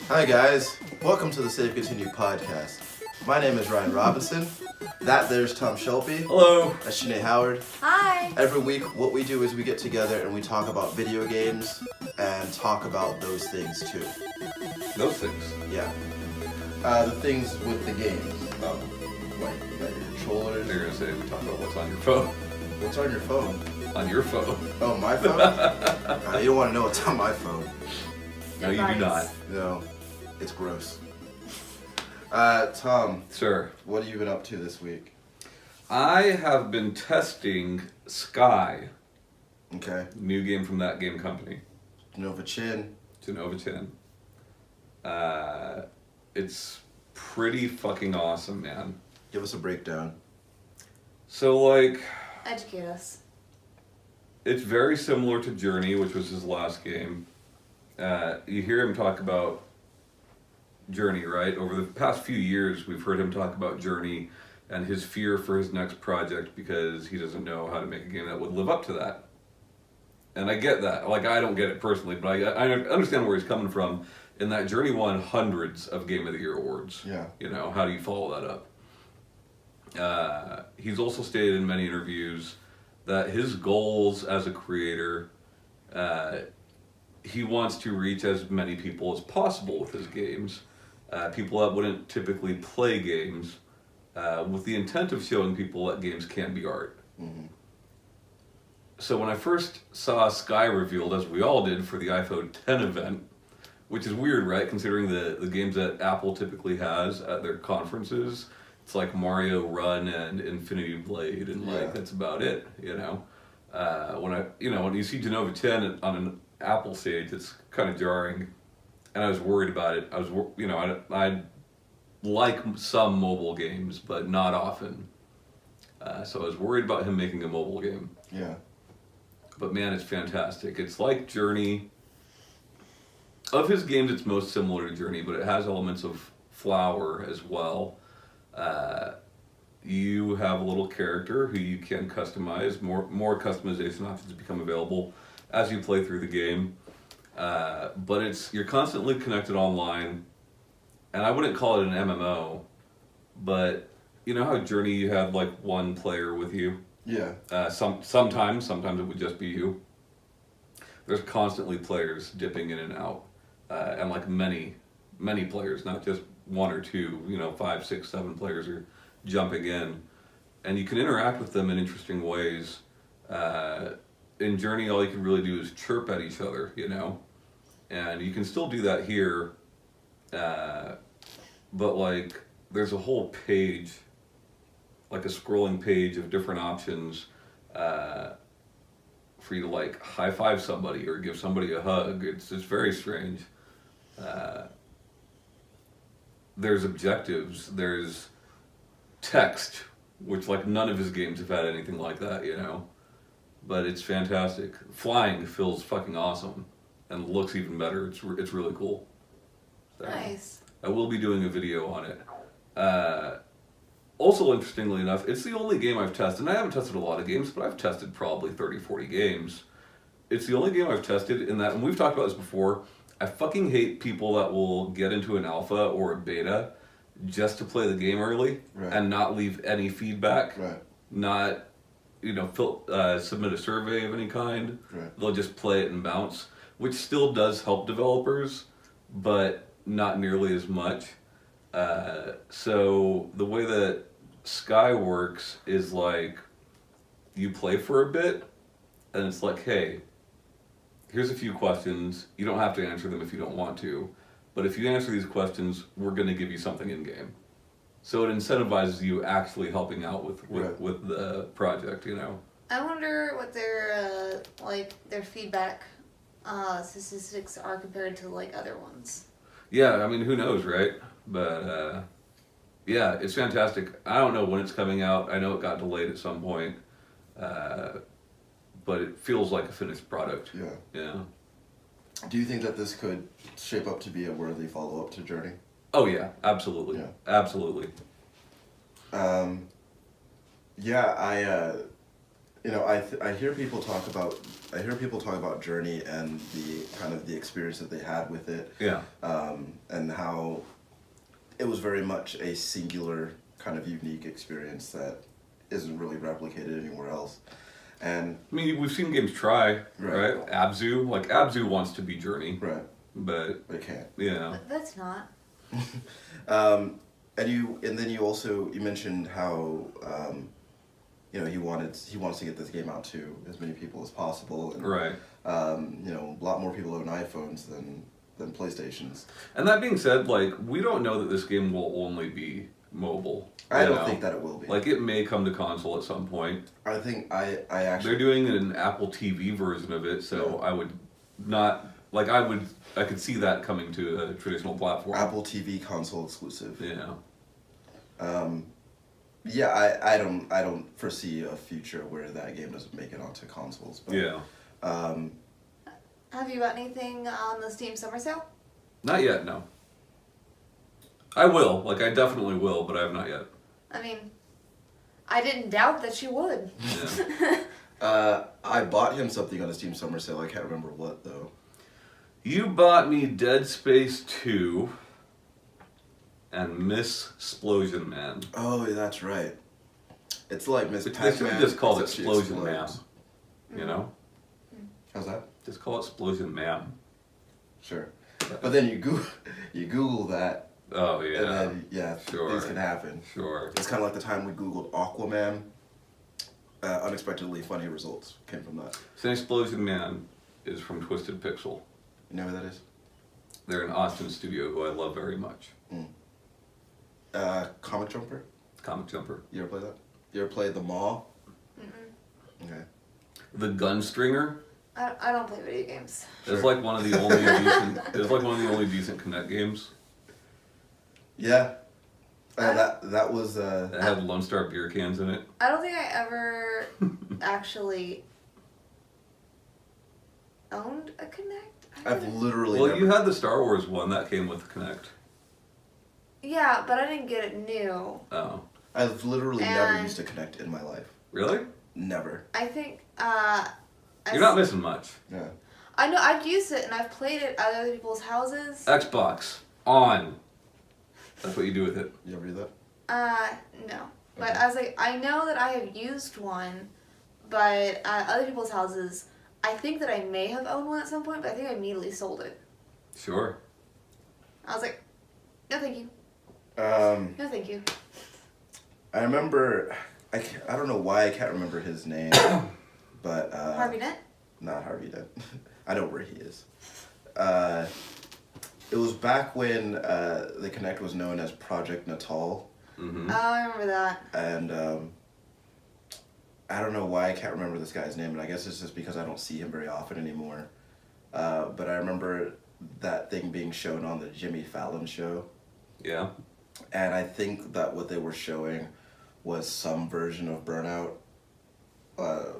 Hi guys, welcome to the Safe Continue podcast. My name is Ryan Robinson. That there's Tom Shelby. Hello. That's Sinead Howard. Hi. Every week, what we do is we get together and we talk about video games and talk about those things too. Those things. Yeah. The things with the games. Oh, Like, you got your controllers. they're gonna say we talk about what's on your phone. What's on your phone? On your phone. Oh, my phone? You don't want to know what's on my phone. No, you do not. No, it's gross. Tom, Sir, what have you been up to this week? I have been testing Sky, Okay. new game from that game company, Nova Chin. Genova Chin. It's pretty fucking awesome, man. Give us a breakdown. So, like, Educate us. it's very similar to Journey, which was his last game. You hear him talk about Journey, right? Over the past few years, we've heard him talk about Journey and his fear for his next project because he doesn't know how to make a game that would live up to that. And I get that. Like, I don't get it personally, but I understand where he's coming from. In that Journey won hundreds of Game of the Year awards. Yeah. You know, how do you follow that up? He's also stated in many interviews that his goals as a creator, he wants to reach as many people as possible with his games. People that wouldn't typically play games, with the intent of showing people that games can be art. Mm-hmm. So when I first saw Sky revealed, as we all did for the iPhone 10 event, which is weird, right? Considering the games that Apple typically has at their conferences, it's like Mario Run and Infinity Blade, and like that's about it, you know. When you see Genova 10 on an Apple stage, it's kind of jarring, and I was worried about it. I like some mobile games, but not often. So I was worried about him making a mobile game. Yeah. But man, it's fantastic. It's like Journey. Of his games, it's most similar to Journey, but it has elements of Flower as well. You have a little character who you can customize. More customization options become available as you play through the game. But you're constantly connected online, and I wouldn't call it an MMO, but you know how Journey you have like one player with you. Yeah. Sometimes it would just be you. There's constantly players dipping in and out, and like many players, not just one or two. 5, 6, 7 players are jumping in, and you can interact with them in interesting ways. In Journey, all you can really do is chirp at each other, and you can still do that here, but like there's a whole page, like a scrolling page of different options for you to like high five somebody or give somebody a hug. It's very strange. There's objectives, there's text, which like none of his games have had anything like that, but it's fantastic. Flying feels fucking awesome and looks even better. It's really cool. So, Nice. I will be doing a video on it. Also, interestingly enough, it's the only game I've tested, and I haven't tested a lot of games, but I've tested probably 30, 40 games. It's the only game I've tested in that, and we've talked about this before, I fucking hate people that will get into an alpha or a beta just to play the game early and not leave any feedback, not, submit a survey of any kind. They'll just play it and bounce, which still does help developers, but not nearly as much. So the way that Sky works is like you play for a bit and it's like, hey, here's a few questions. You don't have to answer them if you don't want to, but if you answer these questions, we're going to give you something in game. So it incentivizes you actually helping out with the project, I wonder what their feedback statistics are compared to like other ones. Yeah, I mean, who knows, right? But yeah, it's fantastic. I don't know when it's coming out. I know it got delayed at some point, but it feels like a finished product. Yeah. Do you think that this could shape up to be a worthy follow-up to Journey? Oh yeah, absolutely. Yeah. Absolutely. I hear people talk about Journey and the kind of the experience that they had with it. Yeah. And how it was very much a singular kind of unique experience that isn't really replicated anywhere else. And I mean, we've seen games try, Right. right? Abzu, like Abzu wants to be Journey, right, but they can't. But that's not. And then you mentioned how he wants to get this game out to as many people as possible, and right. a lot more people own iPhones than PlayStations. And that being said, like we don't know that this game will only be mobile. I you don't know? think that it will be. Like it may come to console at some point. I think I actually They're doing an Apple TV version of it, so Yeah. I would not like I could see that coming to a traditional platform. Apple TV console exclusive. Yeah. Yeah, I don't foresee a future where that game doesn't make it onto consoles. But, Yeah. Have you got anything on the Steam Summer Sale? Not yet, no. I will. Like I definitely will, but I have not yet. I mean, I didn't doubt that you would. Yeah. I bought him something on the Steam Summer Sale. I can't remember what though. You bought me Dead Space 2 and Miss Explosion Man. Oh, that's right. It's like Miss They Pac-Man. should have just called it except she Explosion Man. explodes. You know? How's that? Just call it Explosion Man. Sure. But then you Google that, Oh yeah. and then Sure. things can happen. Sure. It's kind of like the time we Googled Aquaman. Unexpectedly funny results came from that. So Explosion Man is from Twisted Pixel. You know who that is? They're an Austin studio who I love very much. Comic Jumper. Comic Jumper. You ever play that? You ever played The Maw? Mm-mm. Okay. The Gunstringer. I don't play video games. It's Sure. like one of the only decent. It's like one of the only decent Kinect games. Yeah. That was That had Lone Star beer cans in it. I don't think I ever actually owned a Kinect. I've literally Well, never, you had the Star Wars one that came with Kinect. Yeah, but I didn't get it new. Oh, I've literally never And- used to Connect in my life. really? Never. I think You're not missing much. Yeah. I know I've used it and I've played it at other people's houses. Xbox on. That's what you do with it. You ever do that? No. But Okay. I was like, I know that I have used one, but at other people's houses, I think that I may have owned one at some point, but I think I immediately sold it. Sure. I was like, no thank you. No thank you. I remember, I don't know why I can't remember his name, but Harvey Dent? not Harvey Dent. I know where he is. It was back when the Connect was known as Project Natal, Mm-hmm. Oh, I remember that. and I don't know why I can't remember this guy's name, and I guess it's just because I don't see him very often anymore. But I remember that thing being shown on the Jimmy Fallon show, Yeah. and I think that what they were showing was some version of Burnout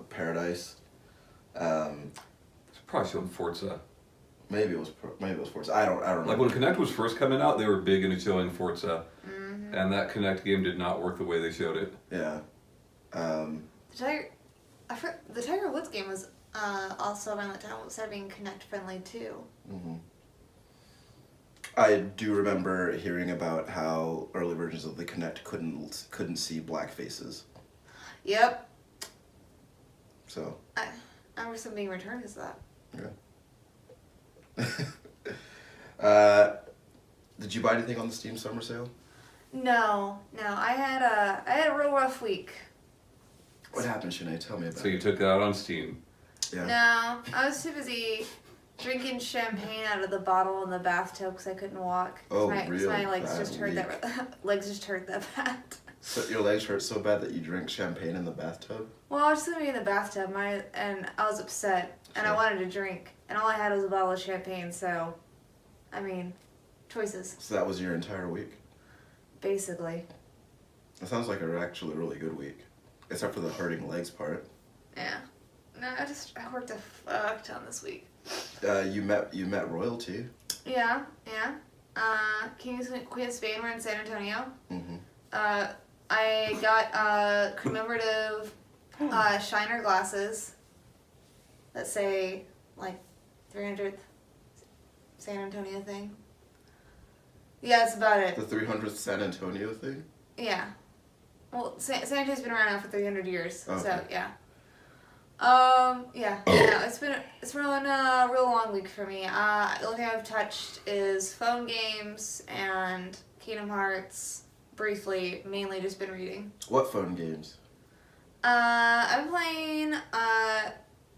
Paradise. It's probably showing Forza. Maybe it was Forza. I don't know. Like when Kinect was first coming out, they were big into showing Forza, and that Kinect game did not work the way they showed it. Yeah. The Tiger Woods game was also around that time. It started being Connect friendly too. hmm I do remember hearing about how early versions of the Kinect couldn't see black faces. Yep. So. I remember some being returned as that. Yeah. Did you buy anything on the Steam Summer Sale? No. I had a real rough week. What happened, Sinead? Tell me about So you it. took it out on Steam. Yeah. No, I was too busy drinking champagne out of the bottle in the bathtub because I couldn't walk. Oh, my really? legs Bad just hurt legs just hurt that bad. So your legs hurt so bad that you drink champagne in the bathtub? Well, I was sitting in the bathtub, and I was upset, and I Sure. wanted to drink, and all I had was a bottle of champagne. So, I mean, choices So that was your entire week? basically. That sounds like actually a really good week. Except for the hurting legs part. Yeah. No, I worked a fuck ton this week. You met royalty. Yeah. Queen of Spain were in San Antonio. Mm-hmm. I got a commemorative Shiner glasses that say like 300th San Antonio thing. Yeah, that's about it. The 300th San Antonio thing? Yeah. Well, San Antonio's been around now for 300 years, Okay. so yeah. Yeah, it's been a real long week for me. The only thing I've touched is phone games and Kingdom Hearts. Briefly, mainly just been reading. What phone games? I've been playing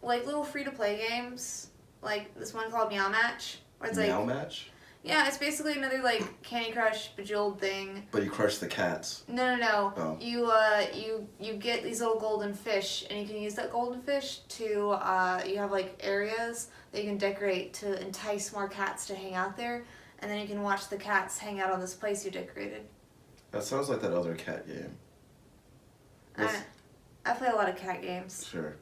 like little free to play games, like this one called Meow Match, where it's Meow like Match? yeah, it's basically another like Candy Crush Bejeweled thing. But you crush the cats. No. Oh. You get these little golden fish, and you can use that golden fish to you have like areas that you can decorate to entice more cats to hang out there, and then you can watch the cats hang out on this place you decorated. That sounds like that other cat game. I play a lot of cat games. Sure.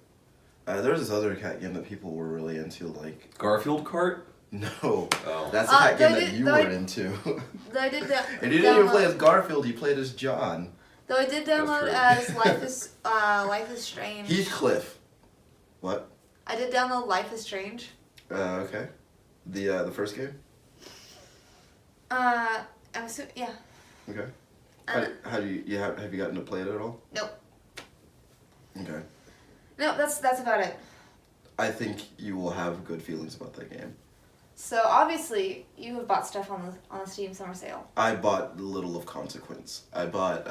There was this other cat game that people were really into, like... Garfield Kart? No. Oh. That's the cat game though I that did- you though were I- into. Though I did that. And you didn't even play as Garfield, you played as John. Though I did download true. as Life is Strange. Heathcliff. What? I did download Life is Strange. Okay. The first game? I'm assuming, yeah. Okay. Uh, How do you have you gotten to play it at all? Nope. Okay. No, that's about it. I think you will have good feelings about that game. So obviously, you have bought stuff on the Steam Summer Sale. I bought Little of Consequence. I bought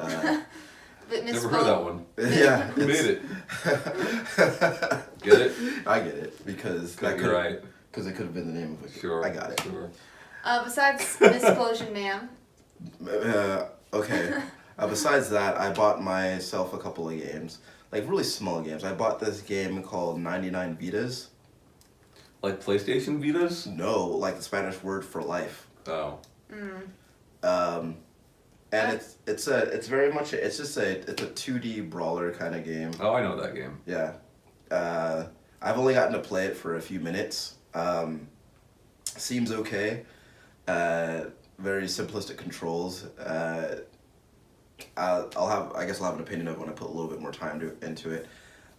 But Never heard that one. yeah. Who made it? it? Get it? I get it because that You're could right. because it could have been the name of it. Sure. I got it. Sure. Besides Missplosion Man. Okay. Besides that, I bought myself a couple of games, like really small games. I bought this game called 99 Vidas. Like PlayStation Vitas? No, like the Spanish word for life. Oh. And it's very much it's a 2D brawler kind of game. Oh, I know that game. Yeah. I've only gotten to play it for a few minutes. Seems okay. Very simplistic controls. I guess I'll have an opinion of it when I put a little bit more time into it.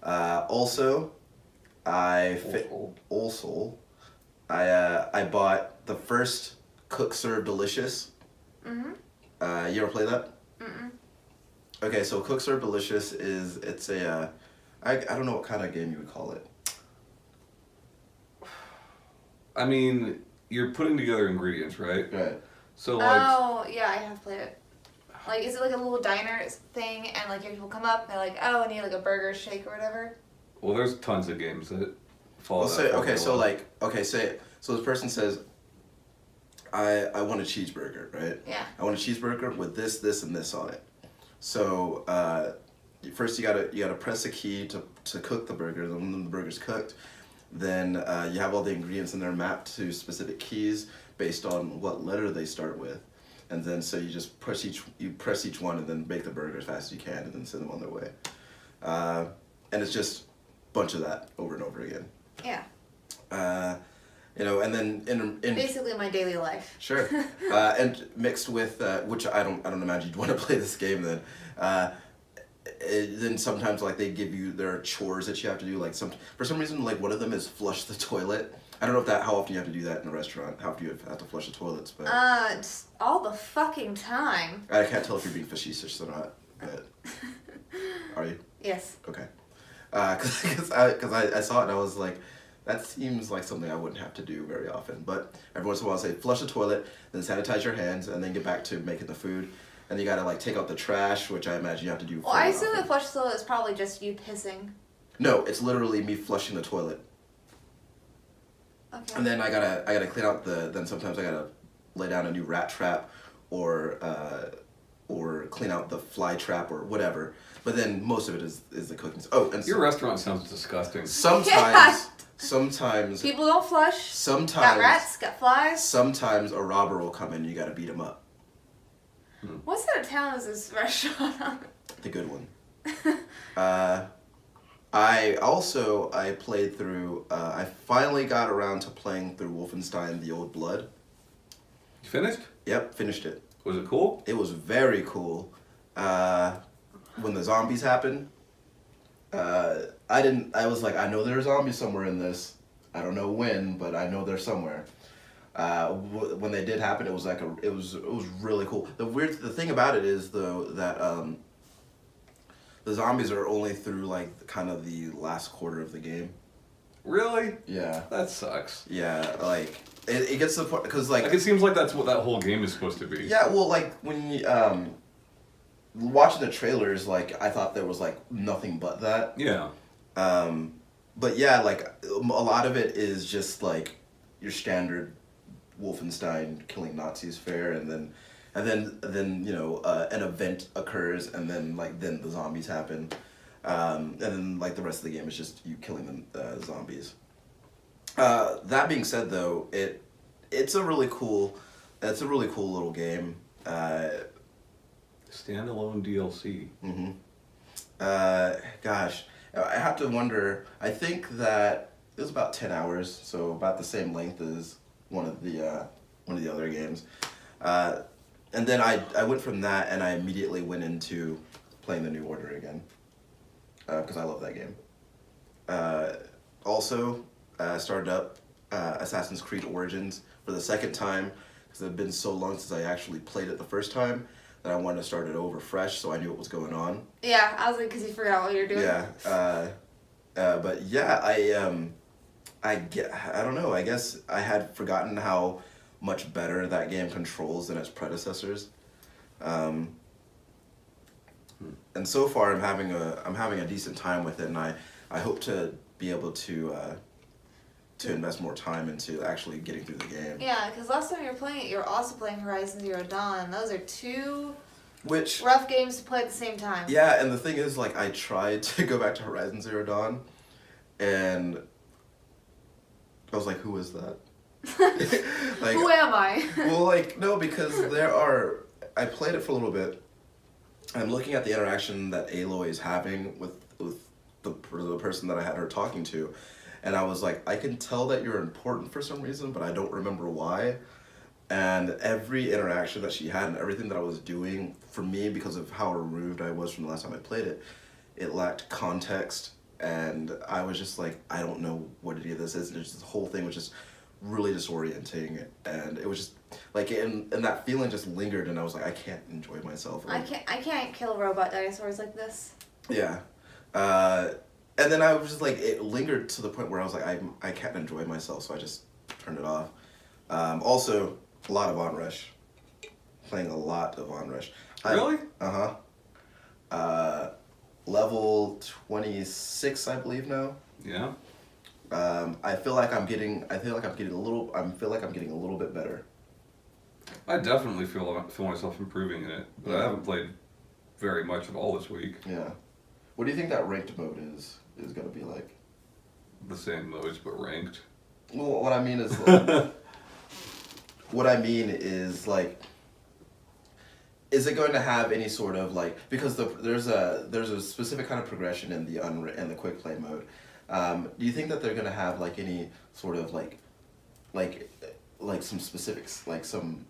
Also, I bought the first Cook Serve Delicious. Mm-hmm. You ever play that? Mm-mm. Okay, so Cook Serve Delicious it's a I don't know what kind of game you would call it. I mean, you're putting together ingredients, right? Right. So like, Oh, yeah, I have played it. Like, is it like a little diner thing, and like people come up and they're like, oh, I need like a burger, shake, or whatever? well, there's tons of games that follow Well, that. say okay, formula. so this person says, I want a cheeseburger, right? Yeah. I want a cheeseburger with this, and this on it. So first you gotta press a key to cook the burger. Then when the burger's cooked, then you have all the ingredients in there mapped to specific keys based on what letter they start with, and then so you just press each one and then bake the burger as fast as you can and then send them on their way. And it's just a bunch of that over and over again. Yeah. And then in Basically my daily life. Sure, and mixed with which I don't imagine you'd want to play this game then. Then sometimes like they give you there are chores that you have to do, like for some reason like one of them is flush the toilet. I don't know how often you have to do that in a restaurant. How often you have to flush the toilets, but Just all the fucking time. I can't tell if you're being facetious or not. But are you? Yes. Okay. Because I saw it and I was like, that seems like something I wouldn't have to do very often. But every once in a while, I'll say flush the toilet, then sanitize your hands, and then get back to making the food. And you gotta like take out the trash, which I imagine you have to do. Well, I fairly assume the often. flush toilet is probably just you pissing. No, it's literally me flushing the toilet, Okay. and then I gotta clean out then sometimes I gotta lay down a new rat trap, or clean out the fly trap or whatever. But then most of it is the cooking. Oh, and your restaurant sounds disgusting. Sometimes People don't flush. sometimes Got rats, got flies. sometimes a robber will come in and you gotta beat him up. What side of town is this restaurant? The good one. I played through, I finally got around to playing through Wolfenstein The Old Blood. You finished? Yep, finished it. Was it cool? It was very cool. When the zombies happen, I didn't. I was like, I know there's zombies somewhere in this. I don't know when, but I know they're somewhere. When they did happen, it was like it was really cool. The thing about it is though that the zombies are only through like kind of the last quarter of the game. Really? Yeah. That sucks. Yeah, like it gets to the point because like It seems like that's what that whole game is supposed to be. yeah, well, like when you watching the trailers, like I thought there was like nothing but that. Yeah. But yeah, like a lot of it is just like your standard Wolfenstein killing Nazis fare, and then you know an event occurs, and then the zombies happen, and then like the rest of the game is just you killing the zombies. That being said, though, it's a really cool little game. Standalone DLC. Mm-hmm. Gosh, I have to wonder. I think that it was about 10 hours, so about the same length as one of the other games. And then I went from that, and I immediately went into playing the New Order again, because I love that game. Also, started up Assassin's Creed Origins for the second time, because it had been so long since I actually played it the first time that I wanted to start it over fresh, so I knew what was going on. Yeah, I was like, because you forgot what you were doing. Yeah, but yeah, I don't know. I guess I had forgotten how much better that game controls than its predecessors, and so far I'm having a decent time with it, and I hope to be able to invest more time into actually getting through the game. Yeah, because last time you were playing it, you were also playing Horizon Zero Dawn. Those are two Which rough games to play at the same time. yeah, and the thing is, like, I tried to go back to Horizon Zero Dawn, and I was like, who is that? Like, Who am I? well, like, no, because I played it for a little bit, and I'm looking at the interaction that Aloy is having with the person that I had her talking to, and I was like, I can tell that you're important for some reason, but I don't remember why. And every interaction that she had and everything that I was doing, for me, because of how removed I was from the last time I played it, it lacked context, and I was just like, I don't know what any of this is, and just the whole thing was just really disorienting, and it was just like, and that feeling just lingered, and I was like, I can't enjoy myself. I can't kill robot dinosaurs like this. Yeah. And then I was just like, it lingered to the point where I was like, I can't enjoy myself, so I just turned it off. Also, a lot of Onrush. Playing a lot of Onrush. Really? Level 26, I believe now. Yeah. I feel like I'm getting a little bit better. I definitely feel myself improving in it, but I haven't played very much at all this week. Yeah. What do you think that ranked mode is gonna be like? The same modes, but ranked. Well, what I mean is like, is it going to have any sort of like, because there's a specific kind of progression in the quick play mode. Do you think that they're gonna have like any sort of like some specifics, like some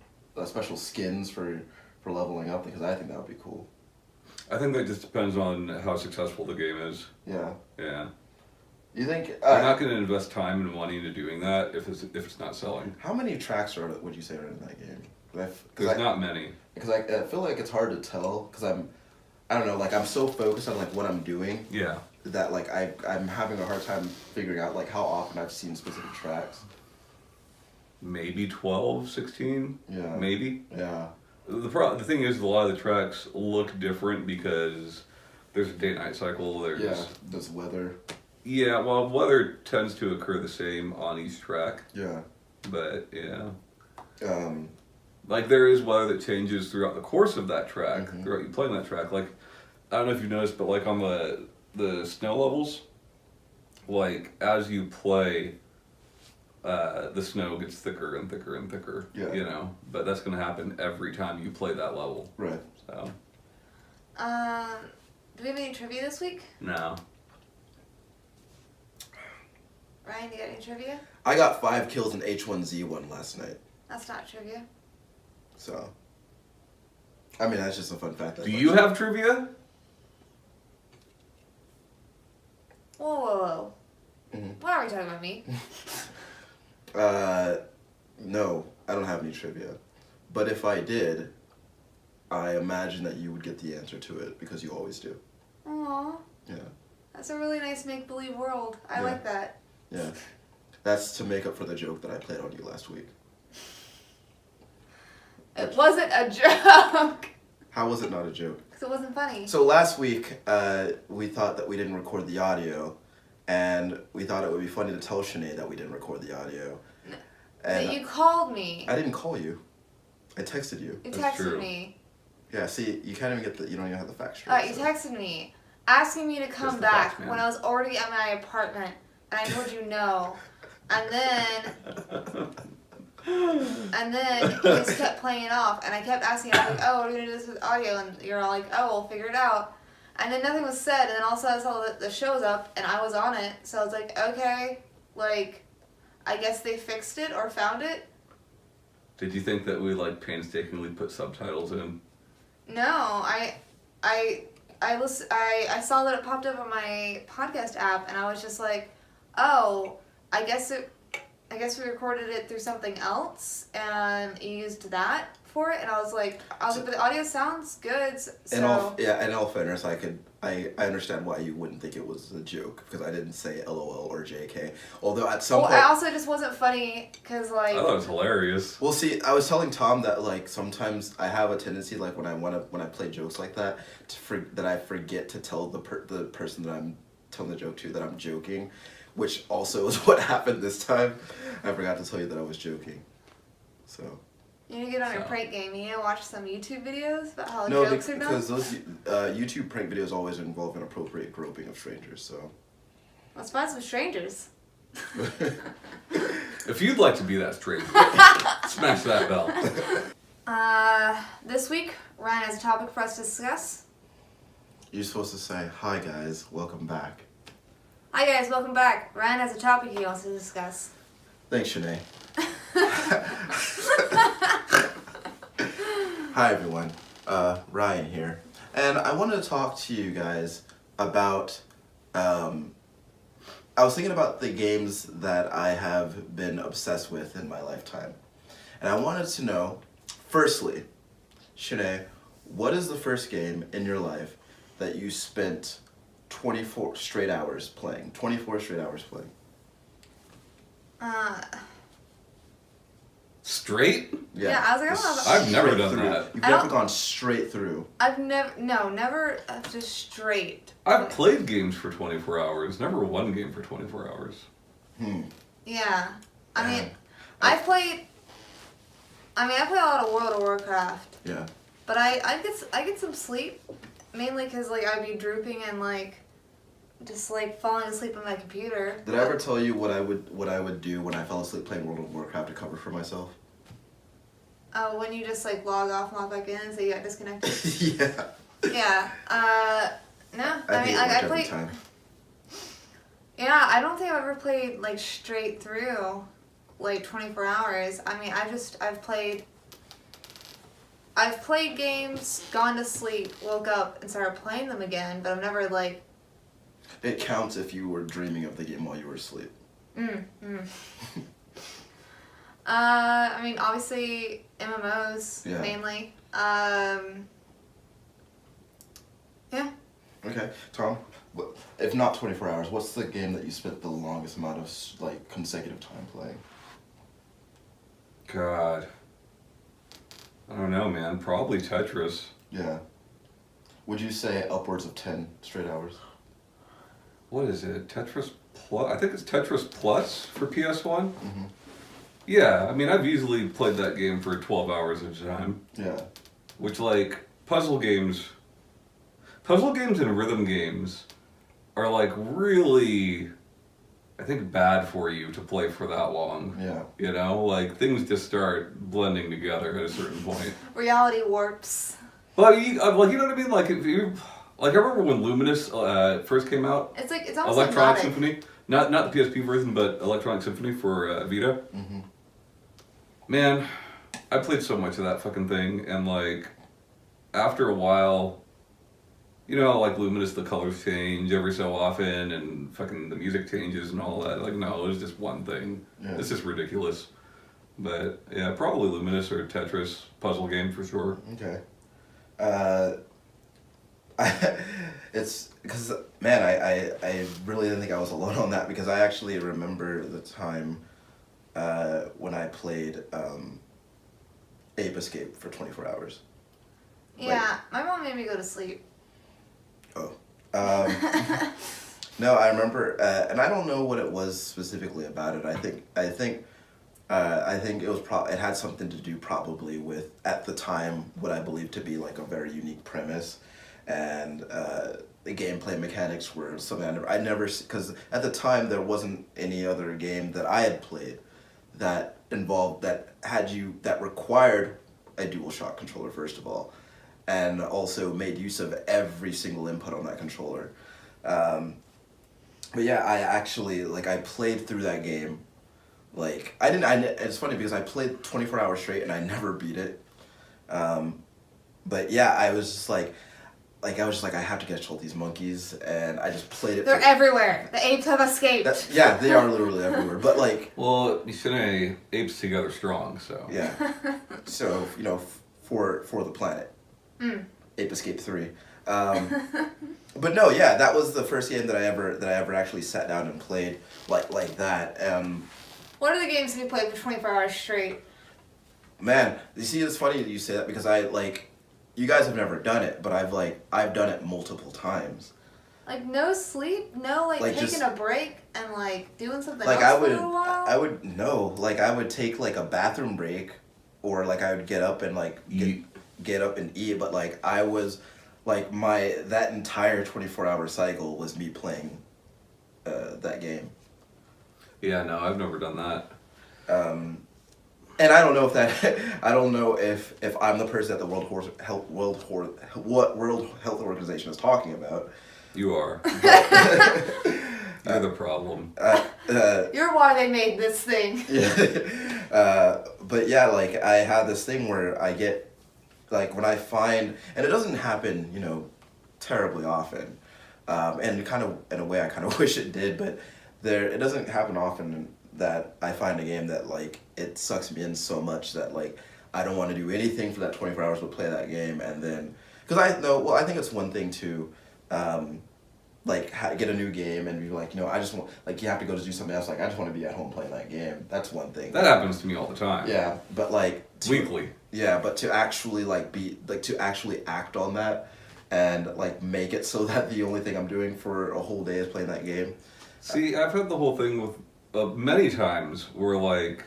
special skins for leveling up? Because I think that would be cool. I think that just depends on how successful the game is. Yeah. Yeah. You think I'm not going to invest time and money into doing that if it's not selling. How many tracks would you say are in that game? There's not many. Because I feel like it's hard to tell, because I don't know, like I'm so focused on like what I'm doing. Yeah. That like I'm having a hard time figuring out like how often I've seen specific tracks. Maybe 12, 16. Yeah. Maybe. Yeah. The thing is, a lot of the tracks look different because there's a day-night cycle. There's weather. Yeah, well, weather tends to occur the same on each track. Yeah. But yeah. Like there is weather that changes throughout the course of that track, throughout you playing that track. Like, I don't know if you noticed, but like on the snow levels, like as you play, the snow gets thicker and thicker and thicker. Yeah. You know, but that's gonna happen every time you play that level. Right. So. Do we have any trivia this week? No. Ryan, you got any trivia? I got 5 kills in H1Z1 last night. That's not trivia. So. I mean, that's just a fun fact. Do you have trivia? Whoa. Mhm. Why are we talking about me? No, I don't have any trivia. But if I did, I imagine that you would get the answer to it because you always do. Aww. Yeah. That's a really nice make-believe world. I Yeah. like that. Yeah. That's to make up for the joke that I played on you last week. It wasn't a joke. How was it not a joke? Because it wasn't funny. So last week, we thought that we didn't record the audio, and we thought it would be funny to tell Shanae that we didn't record the audio. And But you called me. I didn't call you. I texted you. You That's texted true. me. Yeah, see, you can't even get the, you don't even have the facts straight. Alright, you texted me asking me to come the back facts, man. when I was already at my apartment, and I told you no. And then you just kept playing it off, and I kept asking, I was like, oh, what are we gonna do this with audio? And you're all like, oh, we'll figure it out. And then nothing was said, and then all of a sudden I saw the show's up, and I was on it, so I was like, okay, like, I guess they fixed it or found it. Did you think that we like painstakingly put subtitles in? No, I saw that it popped up on my podcast app, and I was just like, oh, I guess we recorded it through something else and used that for it, and I was like, but the audio sounds good, so. In all fairness, I understand why you wouldn't think it was a joke because I didn't say LOL or JK. Although at some point, I also just wasn't funny because like. I thought it was hilarious. well, see, I was telling Tom that like sometimes I have a tendency like when I play jokes like that that I forget to tell the person that I'm telling the joke to that I'm joking, which also is what happened this time. I forgot to tell you that I was joking. So. You need to get on your prank game. You need to watch some YouTube videos about how No, jokes are done. because those YouTube prank videos always involve inappropriate groping of strangers. So. Let's find some strangers. If you'd like to be that stranger, smash that bell. This week, Ryan has a topic for us to discuss. You're supposed to say, "Hi guys, welcome back." Hi guys, welcome back. Ryan has a topic he wants to discuss. Thanks, Shanae. Hi everyone, Ryan here, and I wanted to talk to you guys about. I was thinking about the games that I have been obsessed with in my lifetime, and I wanted to know, firstly, Shanae, what is the first game in your life that you spent 24 straight hours playing? 24 straight hours playing. Straight? Yeah, I was like, I don't know. I've never Straight done through. that. You've I never don't- gone straight through. Never just straight. I've played games for 24 hours, never one game for 24 hours. Yeah, I mean, I play a lot of World of Warcraft, Yeah. but I get some sleep, mainly because like I'd be drooping and like just like falling asleep on my computer. Did I ever tell you what I would do when I fell asleep playing World of Warcraft to cover for myself? Oh, when you just like log off and log back in and say you got disconnected. Yeah. Yeah. No. I think it worked I every played. time. Yeah, I don't think I've ever played like straight through, like 24 hours. I mean, I've played games, gone to sleep, woke up, and started playing them again. But I've never like. It counts if you were dreaming of the game while you were asleep. I mean, obviously MMOs Yeah. mainly. Yeah. Okay, Tom. If not 24 hours, what's the game that you spent the longest amount of like consecutive time playing? God. I don't know, man. Probably Tetris. Yeah. Would you say upwards of 10 straight hours? What is it? Tetris Plus? I think it's Tetris Plus for PS1. Mm-hmm. Yeah, I mean, I've easily played that game for 12 hours at a time. Yeah. Which, like, puzzle games and rhythm games are, like, really, I think, bad for you to play for that long. Yeah. You know? Like, things just start blending together at a certain point. Reality warps. But, you know what I mean? Like, if you... Like, I remember when Luminous first came out. It's almost Electronic hypnotic. Symphony. Not the PSP version, but Electronic Symphony for Vita. Mm-hmm. Man, I played so much of that fucking thing, and, like, after a while, You know, like Luminous, the colors change every so often, and fucking the music changes and all that. Like, no, it was just one thing. Yeah. It's just ridiculous. But yeah, probably Luminous or Tetris puzzle game for sure. Okay. It's because, man, I really didn't think I was alone on that, because I actually remember the time when I played Ape Escape for 24 hours. Yeah, my mom made me go to sleep. Oh. No, I remember, and I don't know what it was specifically about it. I think it was it had something to do probably with, at the time, what I believe to be like a very unique premise, and the gameplay mechanics were something I never, because at the time there wasn't any other game that I had played that involved, that required a DualShock controller, first of all, and also made use of every single input on that controller. But yeah, I actually, like, I played through that game. Like, it's funny because I played 24 hours straight and I never beat it. But yeah, I was just like, I have to catch all these monkeys, and I just played it. They're everywhere. The apes have escaped. Yeah, they are literally everywhere. But like, Well, you say apes together strong, so. yeah. So, you know, for the planet. Ape Escape 3. But no, yeah, that was the first game that I ever actually sat down and played like that. What are the games that you played for 24 hours straight? Man, you see, it's funny that you say that, because you guys have never done it, but I've done it multiple times. Like, no sleep? No, like taking just, a break and like doing something like, else for a little while? I would take like a bathroom break, or like I would get up and like get up and eat, but like I was like that entire 24-hour cycle was me playing that game. Yeah, no, I've never done that. And I don't know if I'm the person that the World Health Organization is talking about. You are. You're the problem. You're why they made this thing. Yeah. But yeah, like, I have this thing where I get, like, when I find, and it doesn't happen, you know, terribly often, and kind of, in a way, I kind of wish it did, but it doesn't happen often that I find a game that, like, it sucks me in so much that, like, I don't want to do anything for that 24 hours but play that game, and then, because I think it's one thing to, like, get a new game and be like, you know, I just want, like, you have to go to do something else, like, I just want to be at home playing that game. That's one thing. That happens to me all the time. Yeah, but, like... Weekly. Yeah, but to actually, like, to actually act on that and, like, make it so that the only thing I'm doing for a whole day is playing that game. See, I've had the whole thing with many times where, like,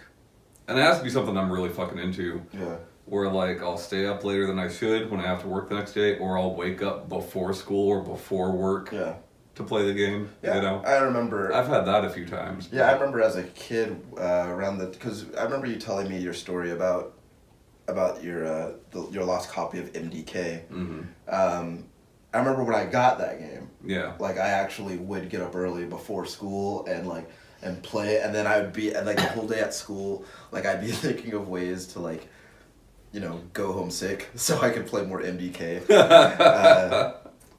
and it has to be something I'm really fucking into. Yeah. Where, like, I'll stay up later than I should when I have to work the next day, or I'll wake up before school or before work to play the game. Yeah, you know? I remember... I've had that a few times. Yeah, I remember as a kid, because I remember you telling me your story about your lost copy of MDK. Mm-hmm. I remember when I got that game. Yeah. Like, I actually would get up early before school and play it, and then I would be, and like, the whole day at school, like, I'd be thinking of ways to, like, you know, go home sick so I could play more MDK.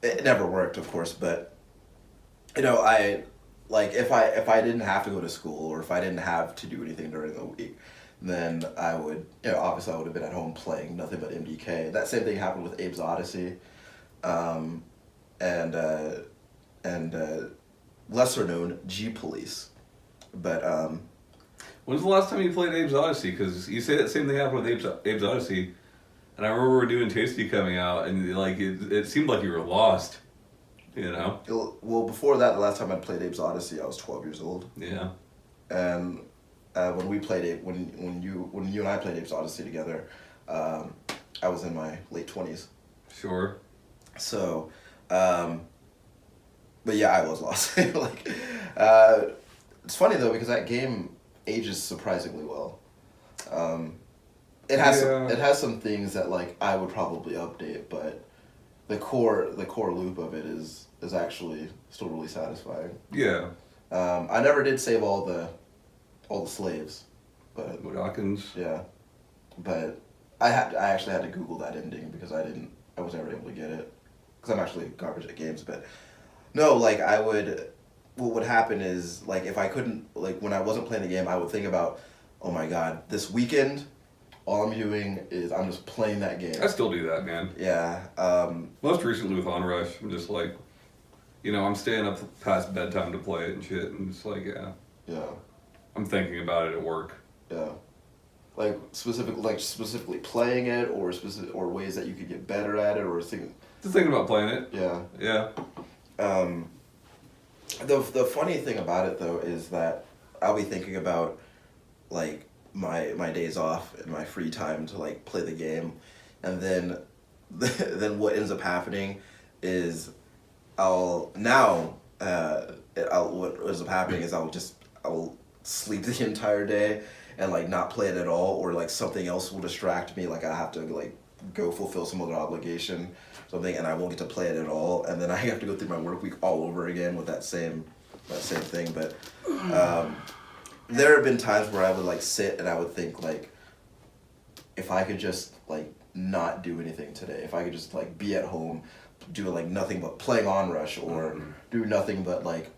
It never worked, of course, but, you know, if I didn't have to go to school, or if I didn't have to do anything during the week, then I would, you know, obviously I would have been at home playing nothing but MDK. That same thing happened with Abe's Odyssey, and lesser known G-Police. But, when's the last time you played Abe's Odyssey? Because you say that same thing happened with Abe's Odyssey, and I remember we were doing Tasty coming out, and like it seemed like you were lost, you know? Well, before that, the last time I played Abe's Odyssey, I was 12 years old. Yeah. And when we played when you and I played Abe's Odyssey together, I was in my late 20s. Sure. So, but yeah, I was lost. Like, it's funny though, because that game ages surprisingly well. It has some things that, like, I would probably update, but the core loop of it is actually still really satisfying. Yeah. I never did save all the slaves, but Mudokons. yeah, but I actually had to Google that ending because I wasn't ever able to get it. because I'm actually garbage at games. But no, like what would happen is like if I couldn't like when I wasn't playing the game, I would think about, oh my god, this weekend, all I'm doing is I'm just playing that game. I still do that, man. Yeah. Most recently with Onrush, I'm just like, I'm staying up past bedtime to play it and shit, and it's like, yeah. Yeah. I'm thinking about it at work. Yeah. Like specifically playing it, or ways that you could get better at it, or things. Just thinking about playing it. Yeah. Yeah. The funny thing about it though is that I'll be thinking about like my days off and my free time to like play the game, and then what ends up happening is what ends up happening is I'll sleep the entire day and like not play it at all, or like something else will distract me, like I have to like go fulfill some other obligation, something, and I won't get to play it at all, and then I have to go through my work week all over again with that same thing. But there have been times where I would like sit and I would think like, if I could just like not do anything today, if I could just like be at home, do like nothing but playing Onrush, or do nothing but like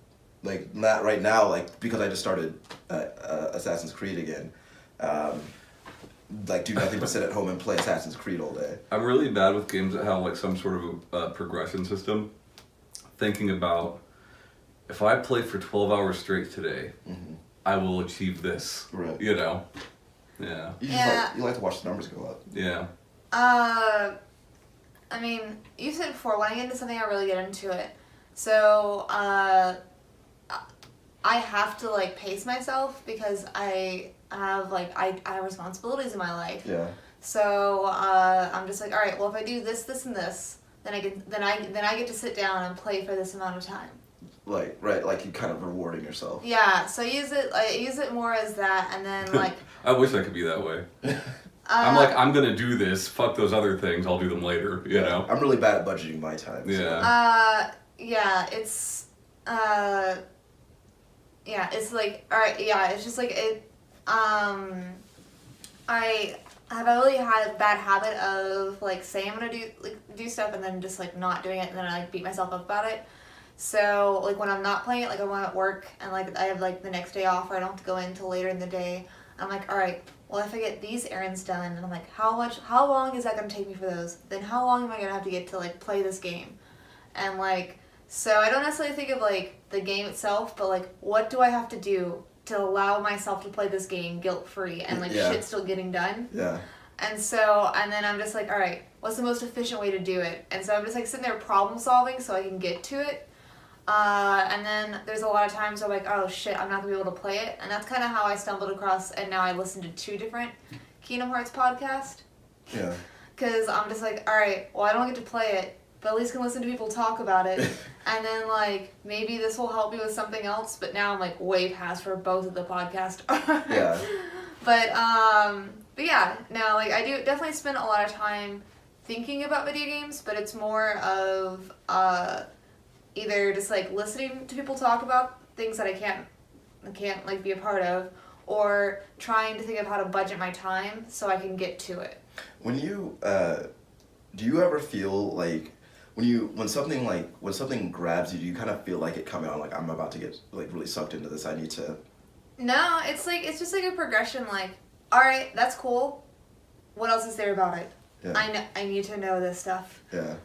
not right now, like because I just started Assassin's Creed again, like do nothing but sit at home and play Assassin's Creed all day. I'm really bad with games that have like some sort of a progression system. Thinking about, if I play for 12 hours straight today, I will achieve this. Right. Yeah. You like to watch the numbers go up. Yeah. I mean, you said before, when I get into something, I really get into it. So, I have to like pace myself because I have I have responsibilities in my life. Yeah. So I'm just like, all right, well if I do this, this, and this, then I get to sit down and play for this amount of time. Like like you kind of rewarding yourself. Yeah. So I use it more as that, and then like. I wish I could be that way. I'm like, I'm gonna do this. Fuck those other things. I'll do them later. You know. I'm really bad at budgeting my time. Yeah. Yeah. It's. Yeah. It's like, all right. Yeah. It's just like it. I have a really bad habit of like saying I'm gonna do stuff and then just like not doing it, and then I like beat myself up about it. So like when I'm not playing it, like I'm at work and like I have like the next day off, or I don't have to go in until later in the day. I'm like, all right, well if I get these errands done, and I'm like, how long is that gonna take me for those? Then how long am I gonna have to get to like play this game? And like, so I don't necessarily think of like the game itself, but like what do I have to do to allow myself to play this game guilt-free and like shit still getting done? Yeah. And then I'm just like, all right, what's the most efficient way to do it? And so I'm just like sitting there problem solving so I can get to it. And then there's a lot of times I'm like, oh shit, I'm not gonna be able to play it. And that's kind of how I stumbled across, and now I listen to 2 different Kingdom Hearts podcasts. Yeah. Because I'm just like, all right, well I don't get to play it, but at least can listen to people talk about it. And then like, maybe this will help me with something else, but now I'm like way past where both of the podcasts are. Yeah. But yeah, no, like I do definitely spend a lot of time thinking about video games, but it's more of either just like listening to people talk about things that I can't like be a part of, or trying to think of how to budget my time so I can get to it. When you do you ever feel like when something grabs you, do you kind of feel like it coming on, like I'm about to get like really sucked into this, I need to? No, it's just like a progression. Like, all right, that's cool. What else is there about it? Yeah. I need to know this stuff. Yeah.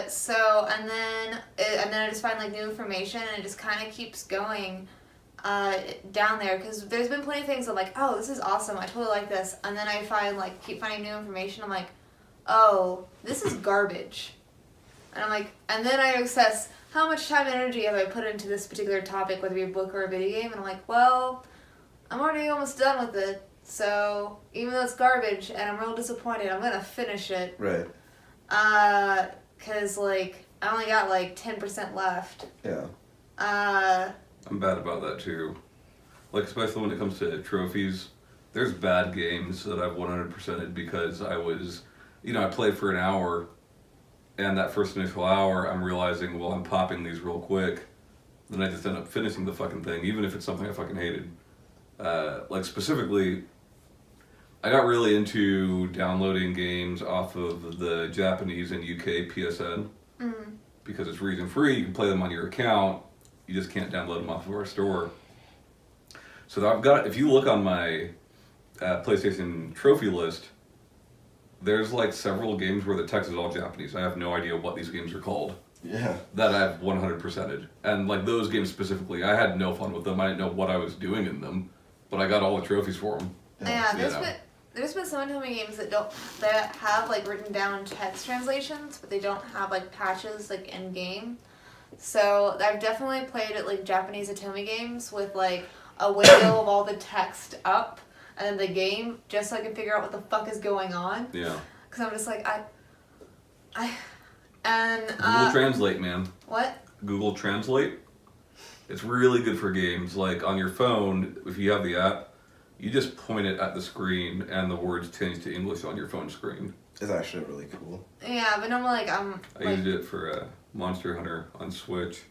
So and then I just find like new information, and it just kind of keeps going down there, because there's been plenty of things I'm like, oh, this is awesome, I totally like this, and then I keep finding new information. I'm like, oh, this is garbage, and I'm like, and then I assess how much time and energy have I put into this particular topic, whether it be a book or a video game, and I'm like, well, I'm already almost done with it, so even though it's garbage and I'm real disappointed, I'm gonna finish it. Right. Cause like I only got like 10% left. Yeah. I'm bad about that too. Like, especially when it comes to trophies. There's bad games that I've 100%ed because I was, I played for an hour, and that first initial hour, I'm realizing, well, I'm popping these real quick. Then I just end up finishing the fucking thing, even if it's something I fucking hated. Like, specifically, I got really into downloading games off of the Japanese and UK PSN. because it's region free. You can play them on your account. You just can't download them off of our store. So I've got, if you look on my PlayStation trophy list, there's like several games where the text is all Japanese. I have no idea what these games are called. Yeah. That I've 100%ed. And like those games specifically, I had no fun with them. I didn't know what I was doing in them, but I got all the trophies for them. Yeah, there's been some Atome games that have like written down text translations, but they don't have like patches like in game. So I've definitely played at like Japanese Atome games with like a window of all the text up and then the game just so I can figure out what the fuck is going on. Yeah. Because I'm just like Google Translate, man. What? Google Translate. It's really good for games. Like on your phone, if you have the app, you just point it at the screen and the words change to English on your phone screen. It's actually really cool. Yeah, but normally like I used it for Monster Hunter on Switch.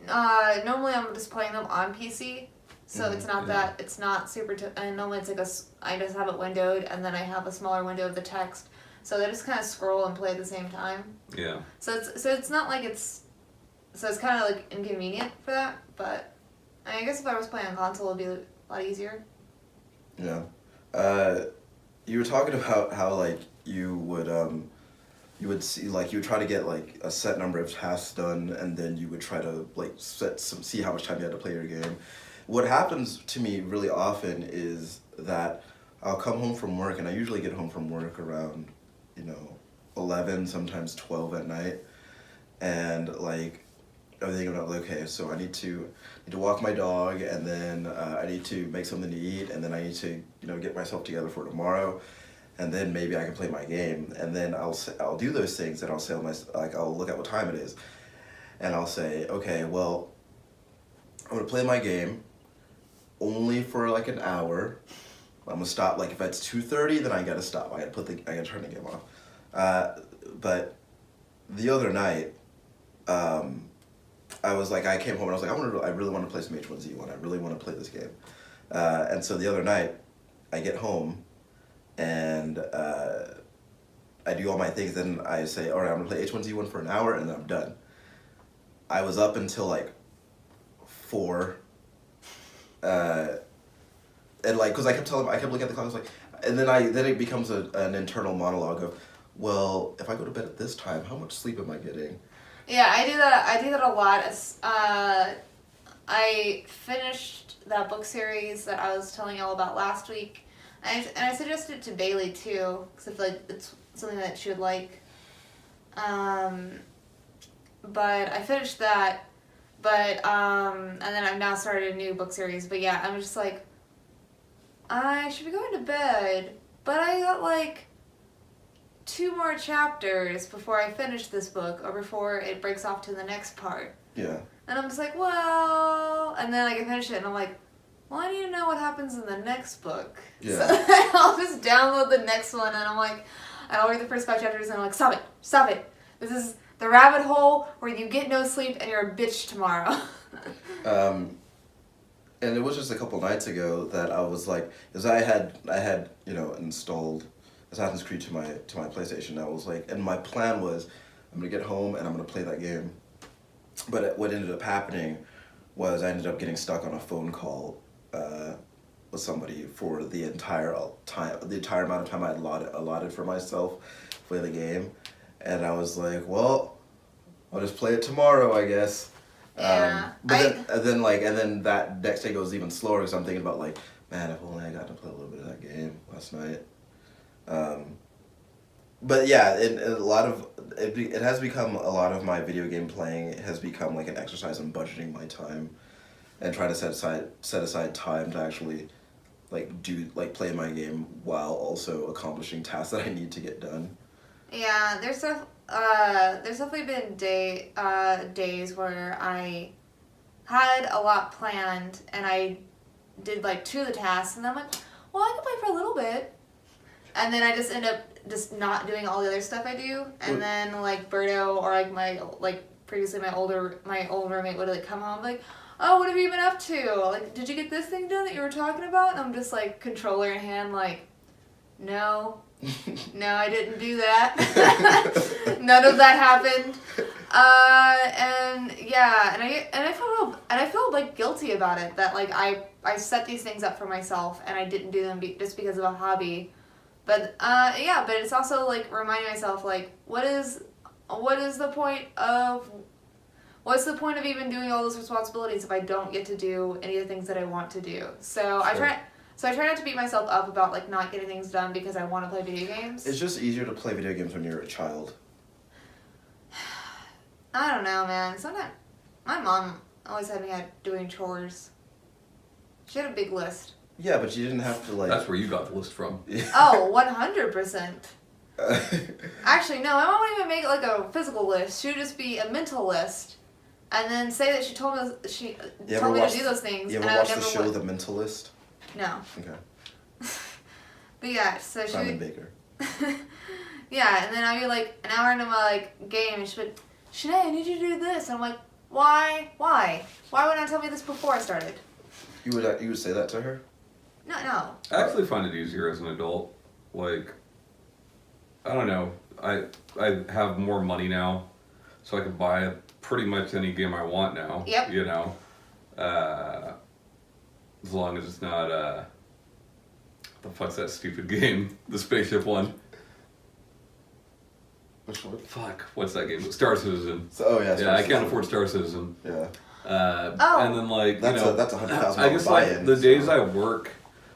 normally I'm just playing them on PC. So it's not that, it's not super, and normally it's like I just have it windowed and then I have a smaller window of the text. So they just kind of scroll and play at the same time. Yeah. So it's not like it's kind of like inconvenient for that, but I guess if I was playing on console it'd be a lot easier. Yeah. You were talking about how like you would see, like, you would try to get like a set number of tasks done, and then you would try to like see how much time you had to play your game. What happens to me really often is that I'll come home from work, and I usually get home from work around 11, sometimes 12 at night, and like I'm thinking about, okay, so I need to walk my dog, and then I need to make something to eat, and then I need to get myself together for tomorrow, and then maybe I can play my game, and then I'll do those things, and I'll say I'll look at what time it is, and I'll say, okay, well, I'm gonna play my game only for like an hour. I'm gonna stop, like if it's 2:30, then I gotta stop. I gotta turn the game off. But the other night, I was like, I came home and I was like, I really want to play some H1Z1. I really want to play this game. And so the other night, I get home, and I do all my things. Then I say, all right, I'm gonna play H1Z1 for an hour, and then I'm done. I was up until like 4. And like, cause I kept looking at the clock. I was like, and then it becomes an internal monologue of, well, if I go to bed at this time, how much sleep am I getting? Yeah, I do that a lot. I finished that book series that I was telling y'all about last week, and I suggested it to Bailey too, because I feel like it's something that she would like. But I finished that, and then I've now started a new book series. But yeah, I'm just like, I should be going to bed, but I got like 2 more chapters before I finish this book, or before it breaks off to the next part. Yeah. And I'm just like, well, and then I can finish it, and I'm like, well, I need to know what happens in the next book. Yeah. So I'll just download the next one, and I'm like, I'll read the first 5 chapters, and I'm like, stop it. This is the rabbit hole where you get no sleep and you're a bitch tomorrow. And it was just a couple nights ago that I was like, because I had installed Assassin's Creed to my PlayStation. I was like, and my plan was, I'm gonna get home and I'm gonna play that game. But what ended up happening was I ended up getting stuck on a phone call with somebody for the entire amount of time I had allotted for myself to play the game, and I was like, well, I'll just play it tomorrow, I guess. Yeah. And then that next day goes even slower, because I'm thinking about like, man, if only I got to play a little bit of that game last night. But yeah, it has become a lot of my video game playing. It has become like an exercise in budgeting my time, and trying to set aside time to actually play my game while also accomplishing tasks that I need to get done. Yeah, there's definitely been days where I had a lot planned and I did like 2 of the tasks, and then I'm like, well, I can play for a little bit, and then I just end up just not doing all the other stuff I do, and then like Berto or previously my old roommate would like come home and be like, oh, what have you been up to? Like, did you get this thing done that you were talking about? And I'm just like, controller in hand, like, no, I didn't do that. None of that happened. And yeah, and I feel like guilty about it, that like I set these things up for myself and I didn't do them just because of a hobby. But yeah, but it's also like reminding myself, like, what's the point of even doing all those responsibilities if I don't get to do any of the things that I want to do? So I try not to beat myself up about like not getting things done because I want to play video games. It's just easier to play video games when you're a child. I don't know, man. Sometimes my mom always had me doing chores. She had a big list. Yeah, but you didn't have to like. That's where you got the list from. Oh, 100%. Actually, no, my mom wouldn't even make it like a physical list. She would just be a mental list, and then say that she told me to do those things. You ever and watch I the never show would. The Mentalist? No. Okay. But yeah, so she Simon would. Baker. Yeah, and then I'd be like an hour into my like game, and she'd be, Shanae, I need you to do this. And I'm like, why? Why wouldn't I tell me this before I started? You would say that to her? No. I actually find it easier as an adult. Like, I don't know. I have more money now, so I can buy pretty much any game I want now. Yep. You know, as long as it's not the fuck's that stupid game? The spaceship one. Which one? Fuck, what's that game? Star Citizen. Oh yeah. Yeah, I can't afford Star Citizen. Yeah. And then like That's you know, that's $100,000 I guess buy-in. like the days I work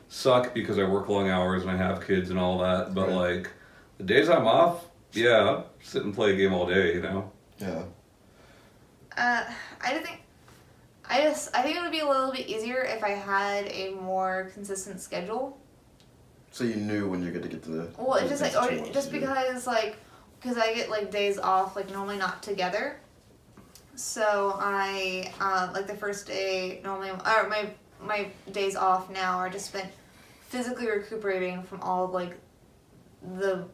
suck because I work long hours and I have kids and all that. But Right. like the days I'm off, yeah, I'll sit and play a game all day. You know. Yeah. I think it would be a little bit easier if I had a more consistent schedule. So you knew when you're going to get to the. Well, it's just like, things that you or wanted just to do. because I get like days off, like normally not together. So I like the first day normally, or my days off now are just spent physically recuperating from all of like the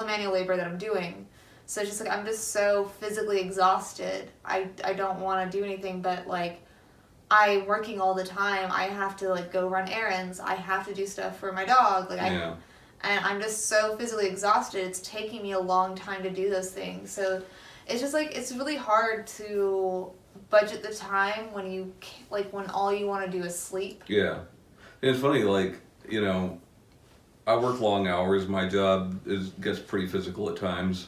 manual labor that I'm doing. So it's just like I'm just so physically exhausted. I don't want to do anything, but like I'm working all the time. I have to like go run errands. I have to do stuff for my dog. Like Yeah. and I'm just so physically exhausted. It's taking me a long time to do those things. So it's just like it's really hard to budget the time when you like when all you want to do is sleep. Yeah. And it's funny, like, you know, I work long hours. My job gets pretty physical at times.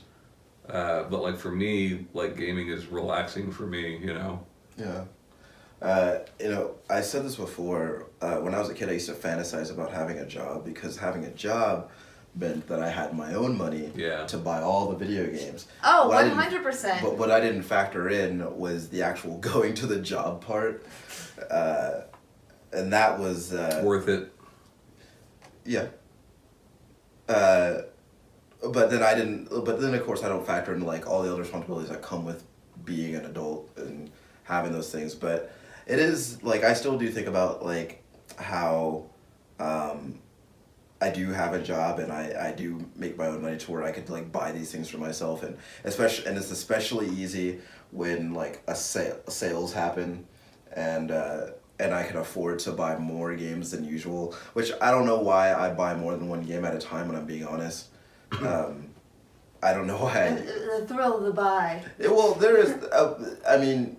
But like for me, like gaming is relaxing for me, you know. Yeah. You know, I said this before. When I was a kid, I used to fantasize about having a job because having a job meant that I had my own money Yeah. to buy all the video games. Oh, What I didn't- 100%. But what I didn't factor in was the actual going to the job part. And that was... Worth it. Yeah. But then of course I don't factor in like all the other responsibilities that come with being an adult and having those things. But it is like I still do think about like how I do have a job and I do make my own money to where I could like buy these things for myself, and it's especially easy when like sales happen and I can afford to buy more games than usual, which I don't know why I buy more than one game at a time when I'm being honest. I don't know why. The thrill of the buy. Well, there is. I mean,